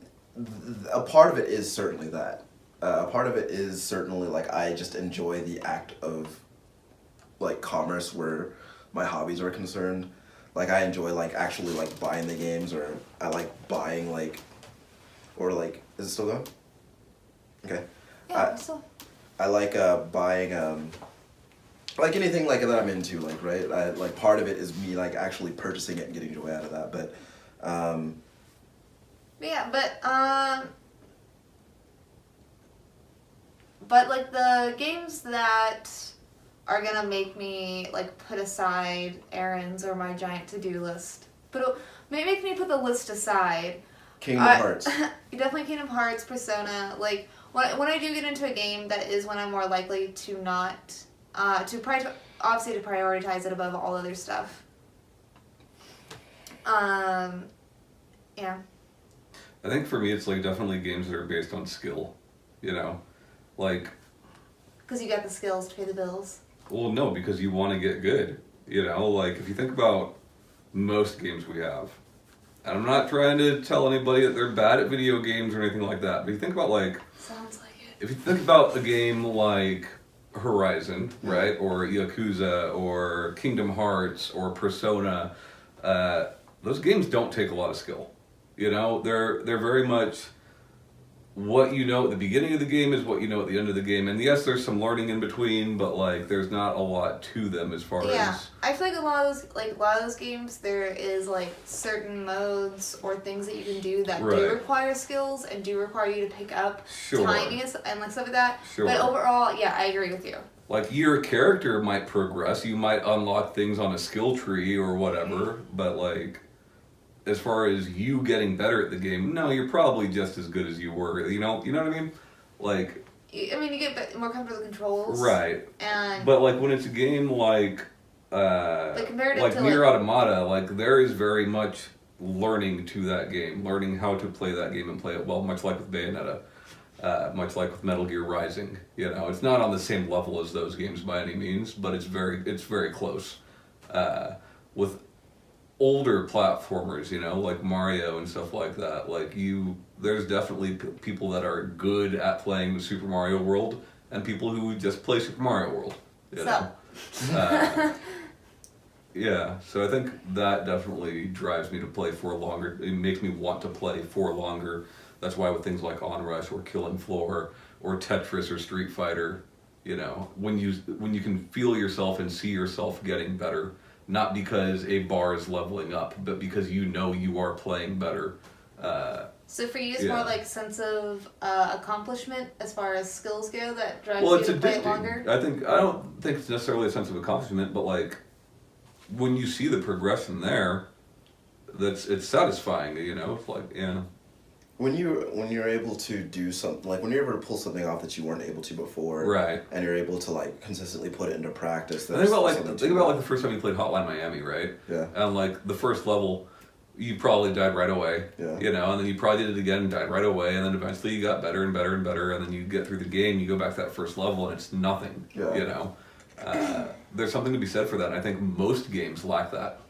a part of it is certainly that. A part of it is certainly like I just enjoy the act of like commerce where my hobbies are concerned. Like I enjoy like actually like buying the games, or I like buying like, or like is it still going? Okay. Yeah, so I like buying like anything like that I'm into, like, right? Like part of it is me like actually purchasing it and getting joy out of that, but yeah, but like the games that are gonna make me like put aside errands or my giant to-do list, but make me put the list aside. Kingdom Hearts. Definitely Kingdom Hearts, Persona. Like when I do get into a game, that is when I'm more likely to not obviously to prioritize it above all other stuff. Yeah. I think for me, it's like definitely games that are based on skill, you know, like. Because you got the skills to pay the bills. Well, no, because you want to get good, you know. Like if you think about most games we have, And I'm not trying to tell anybody that they're bad at video games or anything like that. But you think about like, Sounds like it. if you think about a game like Horizon, right, or Yakuza, or Kingdom Hearts, or Persona, those games don't take a lot of skill. You know, they're very much what you know at the beginning of the game is what you know at the end of the game. And yes, there's some learning in between, but like there's not a lot to them as far as. I feel like a lot of those games, there is like certain modes or things that you can do that do require skills and do require you to pick up timing and like stuff like that. Sure. But overall, yeah, I agree with you. Like your character might progress, you might unlock things on a skill tree or whatever, but like as far as you getting better at the game, no, you're probably just as good as you were. You know what I mean? Like, I mean, you get more comfortable with controls, right? And but like when it's a game like Nier Automata, like there is very much learning to that game, learning how to play that game and play it well, much like with Bayonetta, much like with Metal Gear Rising. You know, it's not on the same level as those games by any means, but it's very close. With older platformers, you know, like Mario and stuff like that, like there's definitely people that are good at playing the Super Mario World and people who just play Super Mario World, you know? Yeah, so I think that definitely drives me to play for longer. It makes me want to play for longer. That's why with things like Onrush or Killing Floor or Tetris or Street Fighter, you know, when you can feel yourself and see yourself getting better, not because a bar is leveling up, but because you know you are playing better. So for you, it's more like sense of accomplishment as far as skills go that drives you to play it longer? I don't think it's necessarily a sense of accomplishment, but like when you see the progression there, it's satisfying, you know? It's like, yeah. When you're able to do something, like when you're able to pull something off that you weren't able to before, right? And you're able to like consistently put it into practice. Think about like the first time you played Hotline Miami, right? Yeah. And like the first level, you probably died right away. Yeah. You know, and then you probably did it again and died right away, and then eventually you got better and better and better, and then you get through the game, you go back to that first level, and it's nothing. Yeah. You know, there's something to be said for that. And I think most games lack that.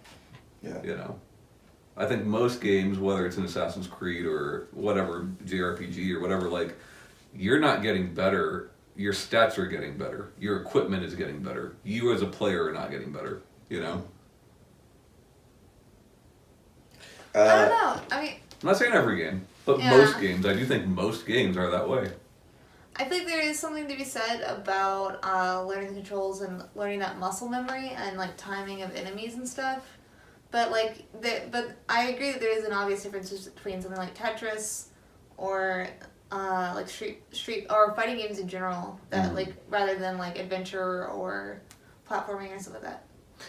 Yeah. You know. I think most games, whether it's an Assassin's Creed or whatever, JRPG or whatever, like, you're not getting better. Your stats are getting better. Your equipment is getting better. You as a player are not getting better, you know? I don't know. I mean... I'm not saying every game, but most games. I do think most games are that way. I think there is something to be said about learning the controls and learning that muscle memory and, like, timing of enemies and stuff. But but I agree that there is an obvious difference between something like Tetris or like street or fighting games in general that like rather than like adventure or platforming or stuff like that.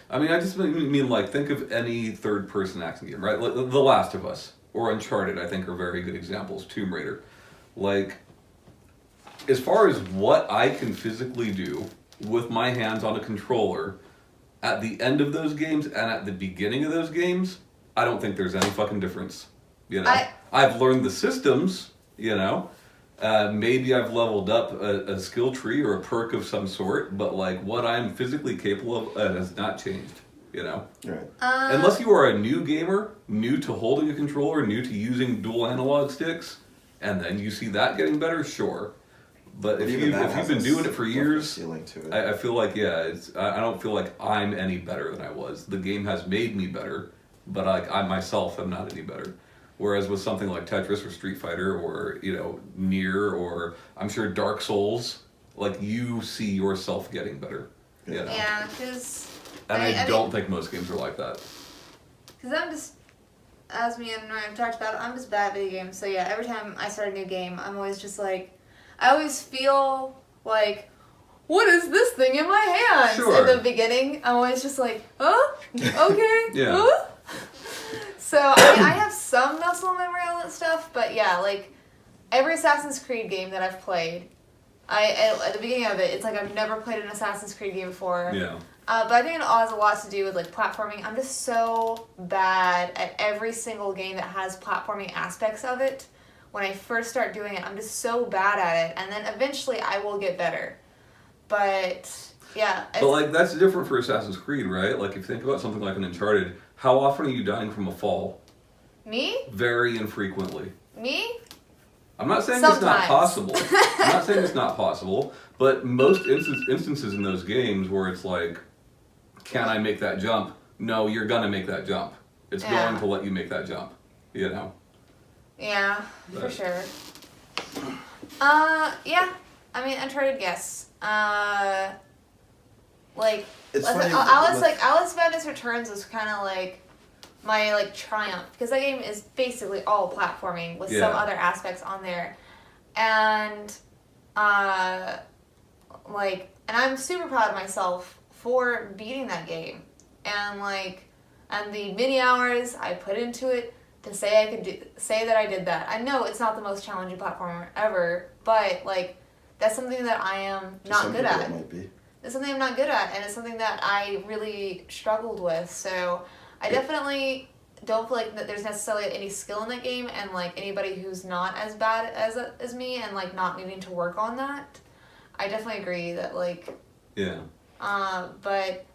I mean, I just mean like think of any third-person action game, right? Like The Last of Us or Uncharted, I think are very good examples. Tomb Raider, like as far as what I can physically do with my hands on a controller. At the end of those games and at the beginning of those games, I don't think there's any fucking difference. You know, I've learned the systems. You know, maybe I've leveled up a skill tree or a perk of some sort, but like what I'm physically capable of has not changed. You know, right? Unless you are a new gamer, new to holding a controller, new to using dual analog sticks, and then you see that getting better, sure. But if you've been doing it for years, I feel like I don't feel like I'm any better than I was. The game has made me better, but I myself am not any better. Whereas with something like Tetris or Street Fighter or Nier or I'm sure Dark Souls, like you see yourself getting better. You know? Yeah, because. And I don't think most games are like that. Because I'm just, as me and Ryan have talked about, I'm just bad at video games. So yeah, every time I start a new game, I'm always just like. I always feel like, what is this thing in my hands? Sure. In the beginning, I'm always just like, oh, okay, yeah. huh? So, I mean, I have some muscle memory on that stuff, but yeah, like, every Assassin's Creed game that I've played, at the beginning of it, it's like I've never played an Assassin's Creed game before. Yeah. But I think it all has a lot to do with, like, platforming. I'm just so bad at every single game that has platforming aspects of it. When I first start doing it, I'm just so bad at it, and then eventually I will get better. But yeah. But like that's different for Assassin's Creed, right? Like if you think about something like an Uncharted, how often are you dying from a fall? Me? Very infrequently. Me? I'm not saying it's not Sometimes. possible. I'm not saying it's not possible, but most instances in those games where it's like, can I make that jump? No, you're gonna make that jump. It's Yeah. going to let you make that jump. You know? Yeah, for But- sure. Yeah. I mean, Uncharted, yes. Like, It's funny Alice Madness Returns was kind of like my like triumph because that game is basically all platforming with some Yeah. other aspects on there, and like, and I'm super proud of myself for beating that game, and the many hours I put into it to say that I did that. I know it's not the most challenging platformer ever, but like that's something that I am To not some good people at. It might be. It's something I'm not good at, and it's something that I really struggled with. So I definitely don't feel like that there's necessarily any skill in that game, and like anybody who's not as bad as me, and like not needing to work on that. I definitely agree that like, Yeah. but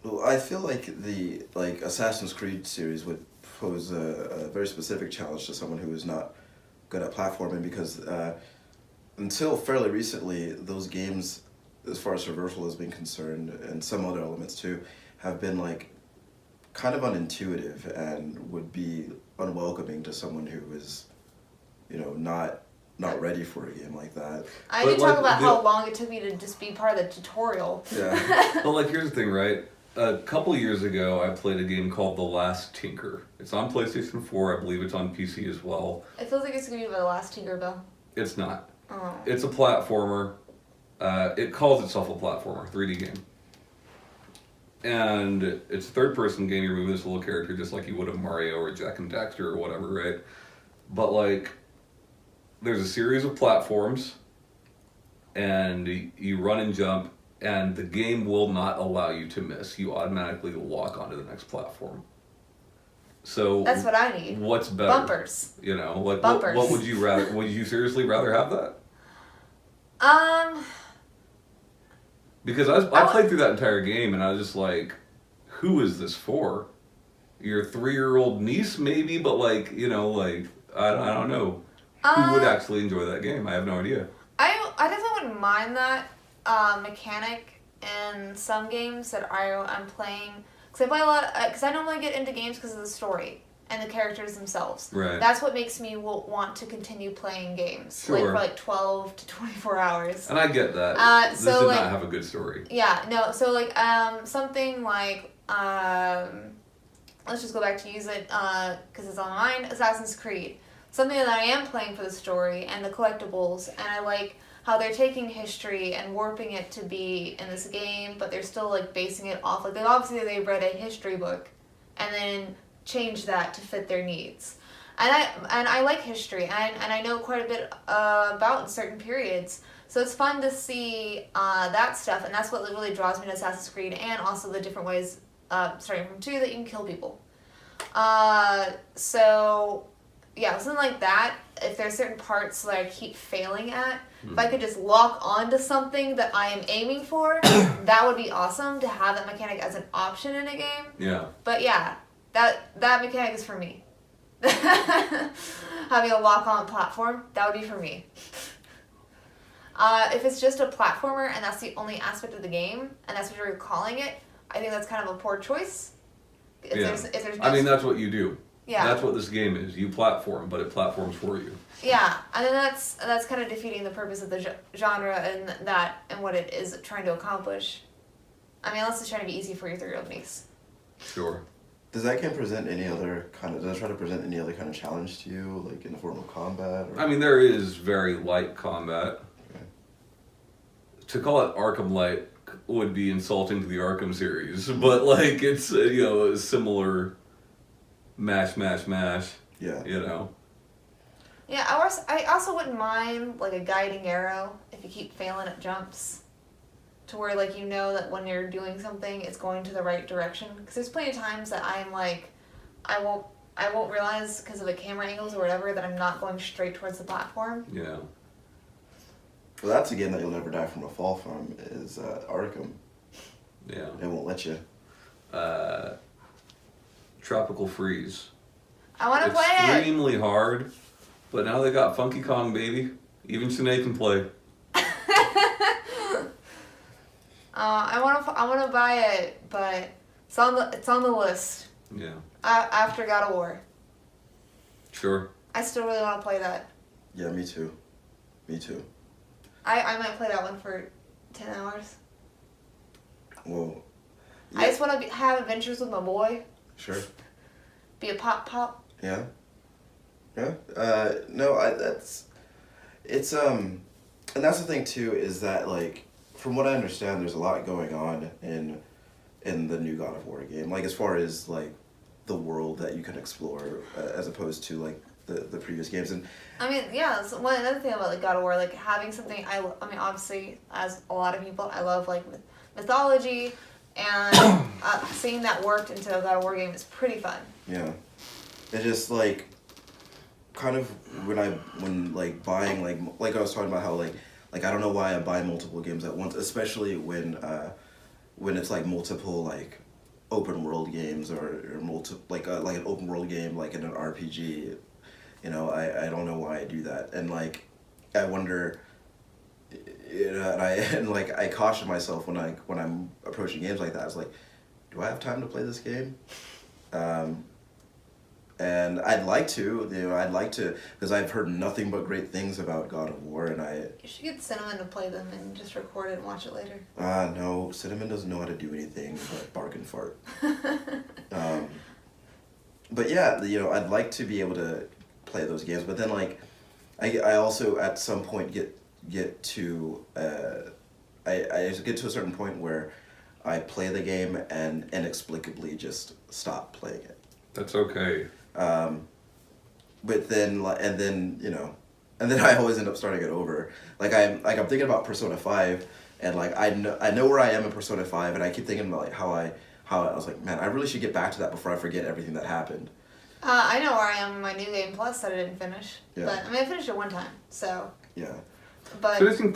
Well, I feel like the Assassin's Creed series would pose a very specific challenge to someone who is not good at platforming because until fairly recently, those games, as far as traversal has been concerned, and some other elements too, have been like kind of unintuitive and would be unwelcoming to someone who is, not ready for a game like that. I But, can like, talk about the- how long it took me to just be part of the tutorial. Yeah. But like, here's the thing, right? A couple years ago, I played a game called The Last Tinker. It's on PlayStation 4. I believe it's on PC as well. It feels like it's gonna be the last Tinkerbell. It's not. Oh. It's a platformer. It calls itself a platformer, 3D game. And it's a third-person game. You're moving this little character just like you would of Mario or Jack and Daxter or whatever, right? But like, there's a series of platforms, and you run and jump, and the game will not allow you to miss. You automatically walk onto the next platform. So That's what I need. what's better? Bumpers. You know, like Bumpers. what would you rather? Would you seriously rather have that? Because I played through that entire game and I was just like, who is this for? Your 3-year-old niece maybe, but like, I don't know. Who would actually enjoy that game? I have no idea. I definitely wouldn't mind that mechanic in some games that I'm playing. Because I play a lot. Because I normally get into games because of the story and the characters themselves. Right. That's what makes me want to continue playing games. Sure. Like for like 12 to 24 hours. And I get that. This so, did like- not have a good story. Yeah, no, so like something like let's just go back to use it because it's on mine, Assassin's Creed. Something that I am playing for the story and the collectibles, and I like how they're taking history and warping it to be in this game, but they're still like basing it off like they read a history book and then changed that to fit their needs. And I like history and I know quite a bit about certain periods. So it's fun to see that stuff, and that's what really draws me to Assassin's Creed, and also the different ways, starting from 2, that you can kill people. So, yeah, something like that. If there's certain parts that I keep failing at, if I could just lock onto something that I am aiming for, that would be awesome to have that mechanic as an option in a game. Yeah. But yeah, that mechanic is for me. Having a lock-on platform, that would be for me. If it's just a platformer and that's the only aspect of the game, and that's what you're calling it, I think that's kind of a poor choice. If there's I mean, that's what you do. yeah. That's what this game is. You platform, but it platforms for you. Yeah, and then that's kind of defeating the purpose of the genre and what it is trying to accomplish. I mean, unless it's trying to be easy for your 3-year-old niece. Sure. Does that game present any other kind of? Does it try to present any other kind of challenge to you, like in the form of combat? Or? I mean, there is very light combat. Okay. To call it Arkham Light would be insulting to the Arkham series, but like it's a similar mash. Yeah. Yeah, I also wouldn't mind like a guiding arrow if you keep failing at jumps. To where like you know that when you're doing something, it's going to the right direction. Because there's plenty of times that I'm like, I won't realize because of the camera angles or whatever that I'm not going straight towards the platform. Yeah. Well, that's a game that you'll never die from a fall from. Is Arkham. Yeah. It won't let you. Tropical Freeze. I want to play it. Extremely hard, but now they got Funky Kong, baby. Even Sinead can play. I want to buy it, but it's on the list. Yeah. After God of War. Sure. I still really want to play that. Yeah, me too. Me too. I might play that one for 10 hours. Whoa. I just want to have adventures with my boy. Sure. Be a pop. Yeah. Yeah. No, and that's the thing too, is that like, from what I understand, there's a lot going on in the new God of War game. Like as far as like the world that you can explore, as opposed to like the previous games. And I mean, yeah. So another thing about like God of War, like having something. I mean, obviously, as a lot of people, I love like mythology, and seeing that worked into a God of War game is pretty fun. yeah, it just like kind of when like buying like I was talking about how like I don't know why I buy multiple games at once, especially when it's like multiple like open world games or like an open world game like in an RPG. You know, I don't know why I do that, and like I wonder, you know, and like I caution myself when I'm approaching games like that. I was like, do I have time to play this game? And I'd like to, you know, because I've heard nothing but great things about God of War, and You should get Cinnamon to play them and just record it and watch it later. No, Cinnamon doesn't know how to do anything but bark and fart. But yeah, you know, I'd like to be able to play those games, but then like, I also at some point get to I get to a certain point where I play the game and inexplicably just stop playing it. That's okay. But then you know, and then I always end up starting it over. Like I'm thinking about Persona 5, and like I know where I am in Persona 5, and I keep thinking about like how I was like, man, I really should get back to that before I forget everything that happened. I know where I am in my New Game Plus that I didn't finish. Yeah. But I mean, I finished it one time, so. Yeah. But Finishing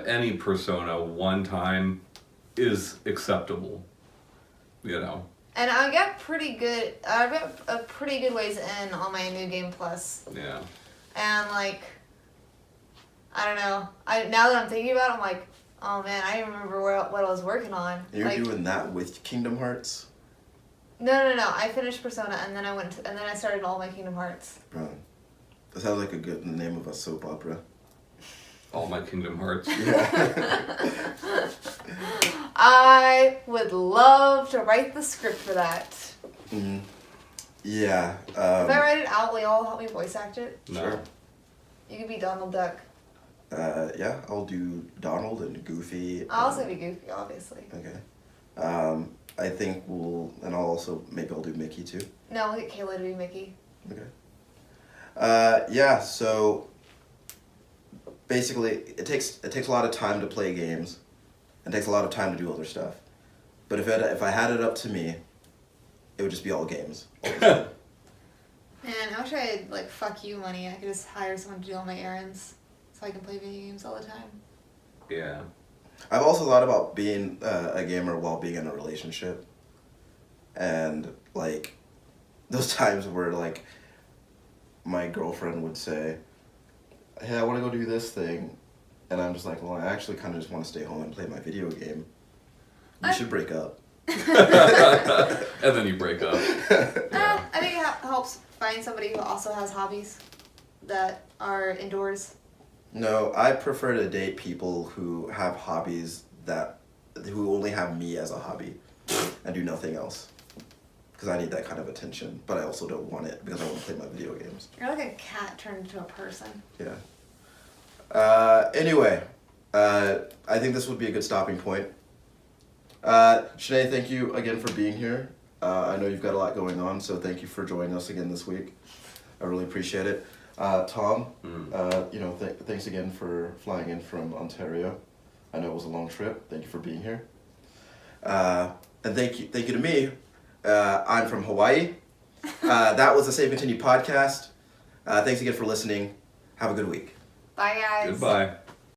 any Persona one time is acceptable. You know. and I got pretty good. I got a pretty good ways in on my New Game Plus, Yeah. and like, I don't know. Now that I'm thinking about it, I'm like, oh man, I didn't remember what I was working on. You're like, doing that with Kingdom Hearts? No. I finished Persona, and then I started all my Kingdom Hearts. Bro, that sounds like a good name of a soap opera. All My Kingdom Hearts. Yeah. I would love to write the script for that. Mm-hmm. Yeah. If I write it out, will y'all help me voice act it? No. Sure. You could be Donald Duck. Yeah, I'll do Donald and Goofy. I'll also be Goofy, obviously. Okay. I think and I'll also, maybe I'll do Mickey too. No, we'll get Kayla to be Mickey. Okay. Yeah, so basically it takes a lot of time to play games. It takes a lot of time to do other stuff. But if I had it up to me, it would just be all games. Man, I wish I had like fuck you money. I could just hire someone to do all my errands so I can play video games all the time. Yeah. I've also thought about being a gamer while being in a relationship. And like those times where like my girlfriend would say, hey, I want to go do this thing. And I'm just like, well, I actually kind of just want to stay home and play my video game. We should break up. And then you break up. I think it helps find somebody who also has hobbies that are indoors. No, I prefer to date people who have hobbies who only have me as a hobby and do nothing else. Because I need that kind of attention, but I also don't want it because I want to play my video games. You're like a cat turned into a person. Yeah. Anyway, I think this would be a good stopping point. Sinead, thank you again for being here. I know you've got a lot going on, so thank you for joining us again this week. I really appreciate it. Tom, you know, thanks again for flying in from Ontario. I know it was a long trip. Thank you for being here. And thank you to me. I'm from Hawaii. That was the Save Continue podcast. Thanks again for listening. Have a good week. Bye, guys. Goodbye.